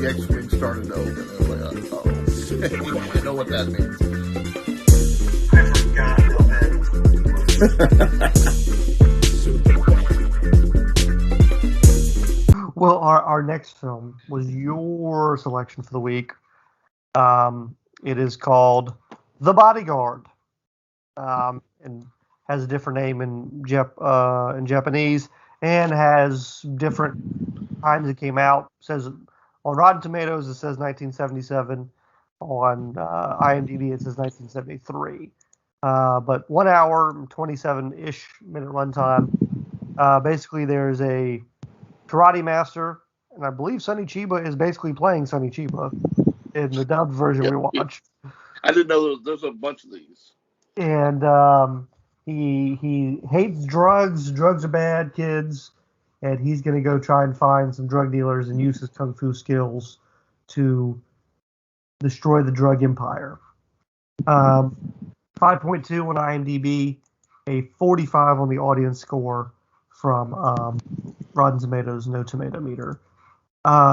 the X-Wing started to open. I was like, oh. I know what that means. Well, our next film was your selection for the week. It is called The Bodyguard, and has a different name in Japanese, and has different times it came out. It says on Rotten Tomatoes it says 1977. On IMDb it says 1973. But 1 hour and 27-ish minute runtime. Basically, there's a karate master, and I believe Sonny Chiba is basically playing Sonny Chiba in the dubbed version we watched. I didn't know there's a bunch of these. And he hates drugs. Drugs are bad, kids. And he's going to go try and find some drug dealers and use his kung fu skills to destroy the drug empire. 5.2 on IMDb, a 45 on the audience score from Rotten Tomatoes, no tomato meter.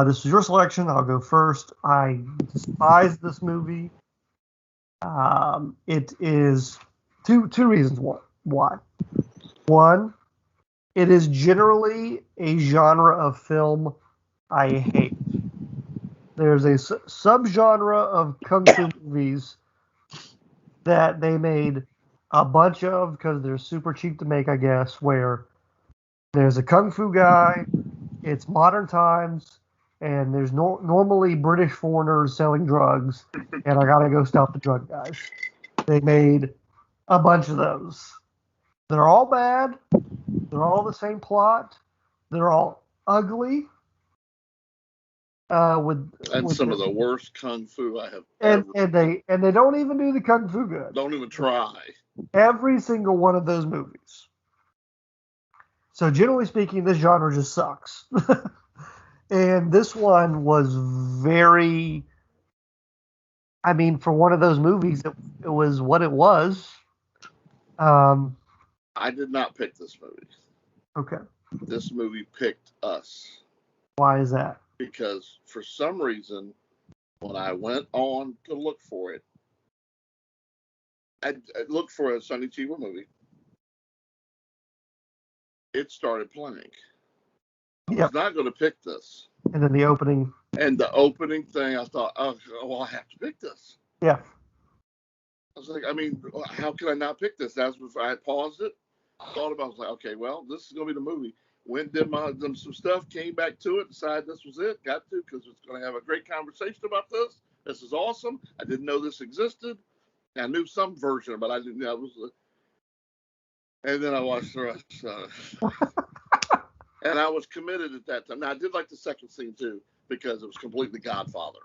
This was your selection. I'll go first. I despise this movie. It is two reasons why. One, it is generally a genre of film I hate. There's a subgenre of kung fu movies that they made a bunch of because they're super cheap to make, I guess, where there's a kung fu guy, it's modern times, and there's normally British foreigners selling drugs, and I gotta go stop the drug guys. They made a bunch of those. They're all bad. They're all the same plot. They're all ugly. With some of the worst kung fu I have and they don't even do the kung fu good. Don't even try. Every single one of those movies. So generally speaking, this genre just sucks. And this one was very, I mean, for one of those movies, it was what it was. I did not pick this movie. Okay. This movie picked us. Why is that? Because for some reason, when I went on to look for it, I looked for a Sonny Chiba movie. It started playing. I was not going to pick this. And then the opening. And the opening thing, I thought, oh, well, I have to pick this. Yeah. I was like, I mean, how can I not pick this? That's before I paused it, thought about it, I was like, okay, well, this is going to be the movie. Went, did some stuff, came back to it, decided this was it, got to, because it's going to have a great conversation about this. This is awesome. I didn't know this existed. I knew some version, but I didn't know it was. And then I watched the rest. And I was committed at that time. Now, I did like the second scene, too, because it was completely Godfather.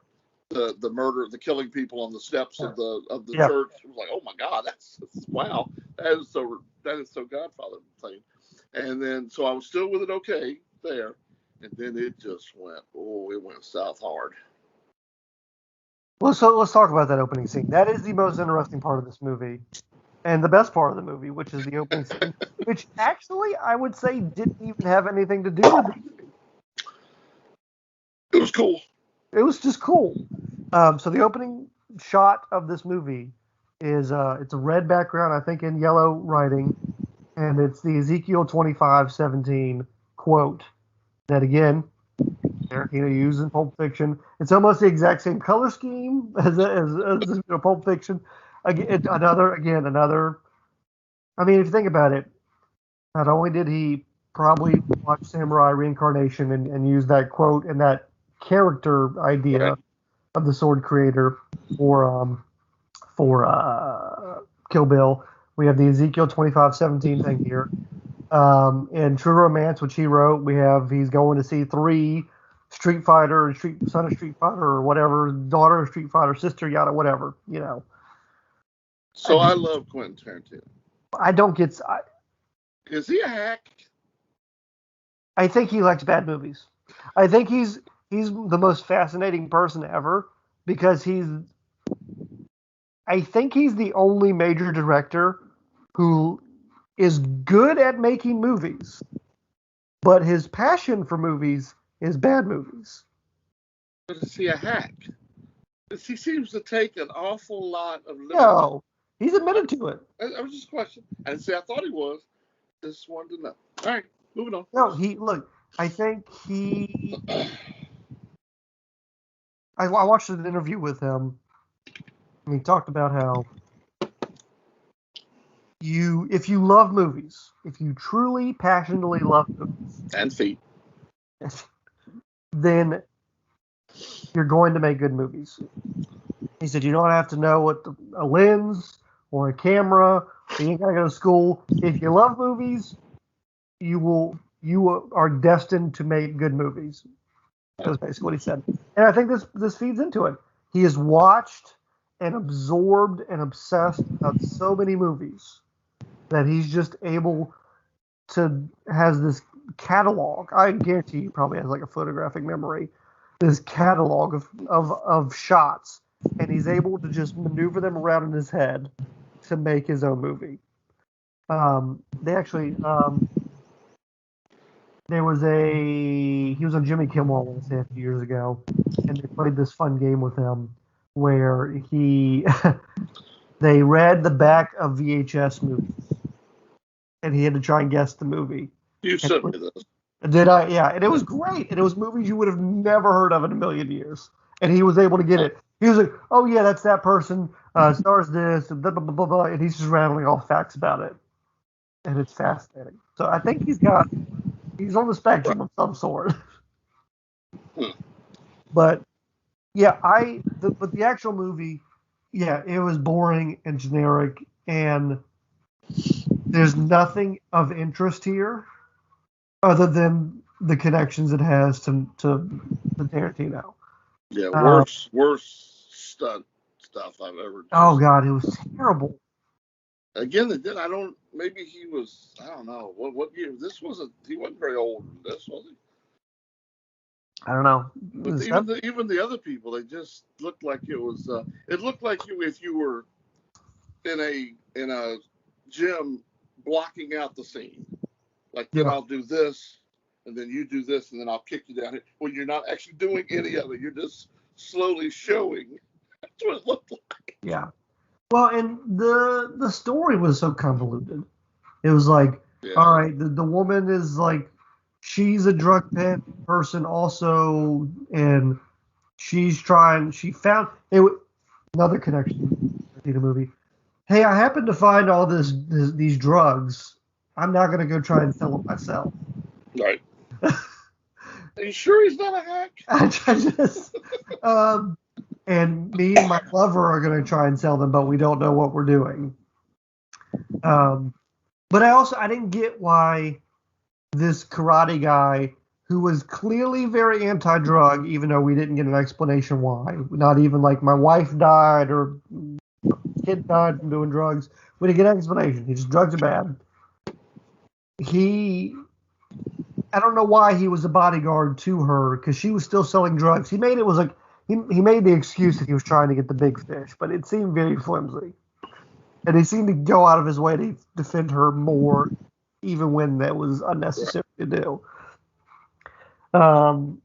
The murder, the killing people on the steps of the church. It was like, oh, my God, that's wow. That is so Godfather thing. And then, so I was still with it okay there. And then it just went south hard. Well, so let's talk about that opening scene. That is the most interesting part of this movie. And the best part of the movie, which is the opening scene, which actually I would say didn't even have anything to do with it. It was cool. It was just cool. So the opening shot of this movie is it's a red background, I think, in yellow writing, and it's the Ezekiel 25:17 quote that again Tarantino used in Pulp Fiction. It's almost the exact same color scheme as Pulp Fiction. Another. I mean, if you think about it, not only did he probably watch Samurai Reincarnation and use that quote and that character idea of the sword creator for Kill Bill, we have the Ezekiel 25:17 thing here. In True Romance, which he wrote, he's going to see 3 Street Fighter, son of Street Fighter, or whatever, daughter of Street Fighter, sister, yada, whatever, you know. So I love Quentin Tarantino. I don't get. Is he a hack? I think he likes bad movies. I think he's the most fascinating person ever because I think he's the only major director who is good at making movies, but his passion for movies is bad movies. But is he a hack? He seems to take an awful lot of liberty. No, he's admitted to it. I was just a question. I didn't say I thought he was. Just wanted to know. All right, moving on. No, I think I watched an interview with him, and he talked about how if you love movies, if you truly, passionately love movies, And feet. then you're going to make good movies. He said you don't have to know what a lens or a camera. You ain't gotta go to school. If you love movies, you are destined to make good movies. That's basically what he said. And I think this feeds into it. He has watched and absorbed and obsessed about so many movies that he's just able to has this catalog. I guarantee he probably has like a photographic memory. This catalog of shots, and he's able to just maneuver them around in his head to make his own movie. They actually he was on Jimmy Kimmel, I want to say, a few years ago, and they played this fun game with him where they read the back of VHS movies, and he had to try and guess the movie. You sent me this. Did I? Yeah, and it was great, and it was movies you would have never heard of in a million years, and he was able to get it. He was like, "Oh yeah, that's that person, stars this, and blah blah blah blah blah," and he's just rattling off facts about it, and it's fascinating. So I think he's on the spectrum of some sort. But yeah, but the actual movie, yeah, it was boring and generic, and there's nothing of interest here other than the connections it has to Tarantino. Yeah, worst stunt stuff I've ever done. Oh God, it was terrible. Again, maybe he was, I don't know, what year, he wasn't very old in this, was he? I don't know. But even the other people, they just looked like it was, it looked like if you were in a gym blocking out the scene. Like, then I'll do this, and then you do this, and then I'll kick you down here. When you're not actually doing any of it, you're just slowly showing. That's what it looked like. Yeah. Well, and the story was so convoluted. It was like, all right, the woman is like, she's a drug pen person also, and she found another connection to the movie. Hey, I happened to find all these drugs. I'm not going to go try and sell them myself. Right. Are you sure he's not a hack? I just, and me and my lover are going to try and sell them, but we don't know what we're doing. But I didn't get why this karate guy, who was clearly very anti-drug, even though we didn't get an explanation why, not even like my wife died or kid died from doing drugs, we didn't get an explanation. He just, drugs are bad. I don't know why he was a bodyguard to her, because she was still selling drugs. He made the excuse that he was trying to get the big fish, but it seemed very flimsy. And he seemed to go out of his way to defend her more, even when that was unnecessary to do. And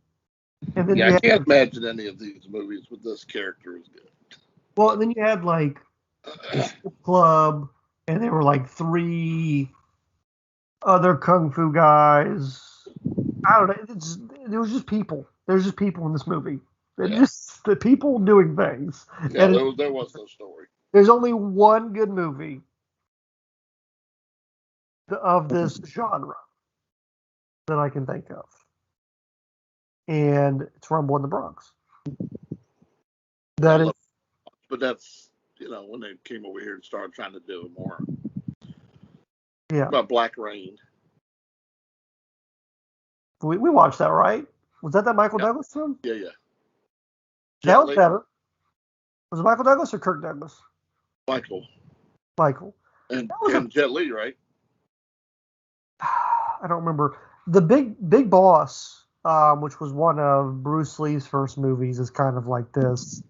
then I can't imagine any of these movies with this character as good. Well, and then you had like a strip club, and there were like 3 other kung fu guys. I don't know. There was just people. There's just people in this movie. Just the people doing things. Yeah, and there was no story. There's only one good movie of this genre that I can think of, and it's Rumble in the Bronx. But that's when they came over here and started trying to do more. Yeah. About Black Rain. We watched that, right? Was that Michael Douglas film? Yeah. That was better. Was it Michael Douglas or Kirk Douglas? Michael. And Jet Li, right? I don't remember. The Big Boss, which was one of Bruce Lee's first movies, is kind of like this.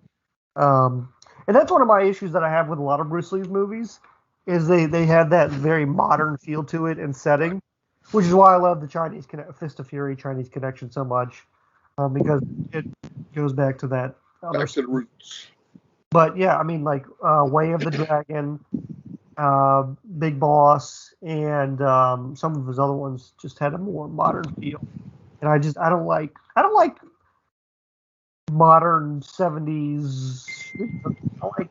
And that's one of my issues that I have with a lot of Bruce Lee's movies, is they have that very modern feel to it and setting, which is why I love the Fist of Fury Chinese Connection so much. because it goes back to that other. Back to the roots. But yeah, I mean, like Way of the Dragon, Big Boss, and some of his other ones just had a more modern feel. And I don't like modern 70s. I like,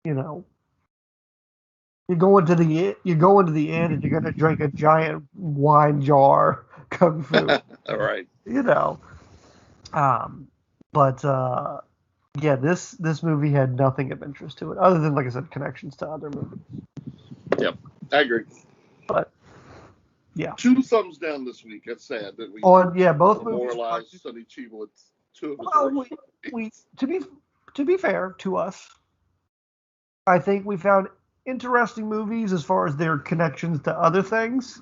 you know, you go into the inn and you're gonna drink a giant wine jar kung fu. All right. You know. But yeah, this movie had nothing of interest to it, other than, like I said, connections to other movies. Yep, I agree. But yeah, 2 thumbs down this week. That's sad that we both movies. memorialized Sonny Chiba with 2 of his Well, worst. we to be fair to us, I think we found interesting movies as far as their connections to other things,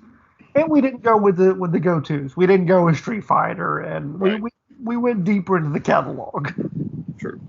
and we didn't go with the go-tos. We didn't go with Street Fighter, and Right. we went deeper into the catalog. True.